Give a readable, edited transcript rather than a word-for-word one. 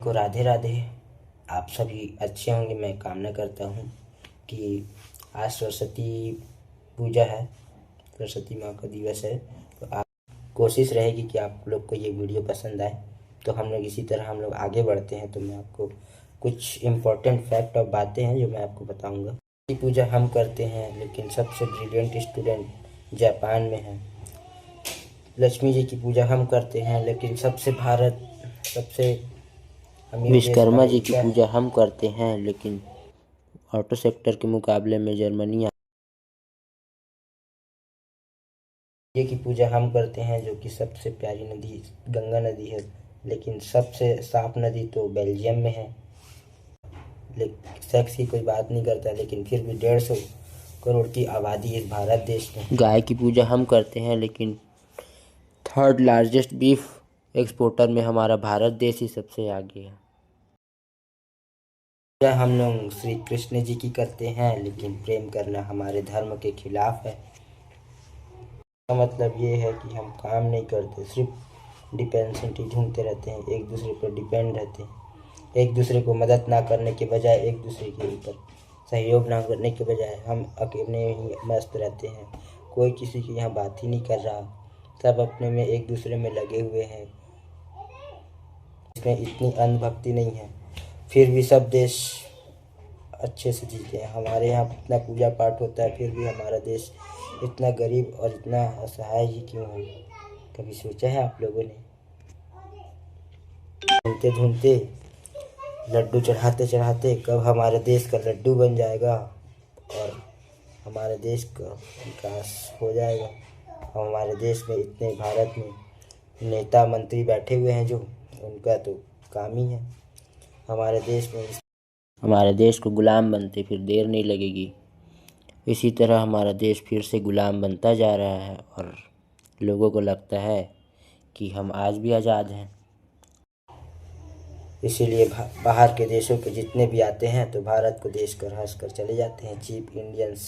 को राधे राधे। आप सभी अच्छे होंगे मैं कामना करता हूँ कि आज सरस्वती पूजा है, सरस्वती माँ का दिवस है। तो आप कोशिश रहेगी कि आप लोग को ये वीडियो पसंद आए। तो हम लोग इसी तरह हम लोग आगे बढ़ते हैं। तो मैं आपको कुछ इम्पोर्टेंट फैक्ट और बातें हैं जो मैं आपको बताऊँगा। सरस्वती पूजा हम करते हैं, लेकिन सबसे ब्रिलियंट स्टूडेंट जापान में है। लक्ष्मी जी की पूजा हम करते हैं, लेकिन सबसे अमीर देश विश्वकर्मा जी की अमेरिका है। पूजा हम करते हैं, लेकिन ऑटो सेक्टर के मुकाबले में जर्मनी। ये की पूजा हम करते हैं, जो कि सबसे प्यारी नदी गंगा नदी है, लेकिन सबसे साफ नदी तो बेल्जियम में है। लेकिन सेक्स की कोई बात नहीं करता, लेकिन फिर भी 150 करोड़ की आबादी इस भारत देश में। गाय की पूजा हम करते हैं, लेकिन थर्ड लार्जेस्ट बीफ एक्सपोर्टर में हमारा भारत देश ही सबसे आगे है। पूजा हम लोग श्री कृष्ण जी की करते हैं, लेकिन प्रेम करना हमारे धर्म के खिलाफ है। इसका मतलब ये है कि हम काम नहीं करते, सिर्फ डिपेंडेंसिटी ढूंढते रहते हैं, एक दूसरे पर डिपेंड रहते हैं। एक दूसरे को मदद ना करने के बजाय, एक दूसरे के ऊपर सहयोग ना करने के बजाय हम अकेले ही मस्त रहते हैं। कोई किसी की यहाँ बात ही नहीं कर रहा, सब अपने में एक दूसरे में लगे हुए हैं। इसमें इतनी अंधभक्ति नहीं है, फिर भी सब देश अच्छे से जीते हैं। हमारे यहाँ इतना पूजा पाठ होता है, फिर भी हमारा देश इतना गरीब और इतना असहाय ही क्यों है? कभी सोचा है आप लोगों ने? ढूंढते ढूंढते, लड्डू चढ़ाते चढ़ाते कब हमारे देश का लड्डू बन जाएगा और हमारे देश का विकास हो जाएगा। हमारे देश में इतने भारत में नेता मंत्री बैठे हुए हैं, जो उनका तो काम ही है हमारे देश को गुलाम बनते फिर देर नहीं लगेगी। इसी तरह हमारा देश फिर से गुलाम बनता जा रहा है और लोगों को लगता है कि हम आज भी आज़ाद हैं। इसीलिए बाहर के देशों के जितने भी आते हैं तो भारत को देश कर हंस कर चले जाते हैं। Cheap Indians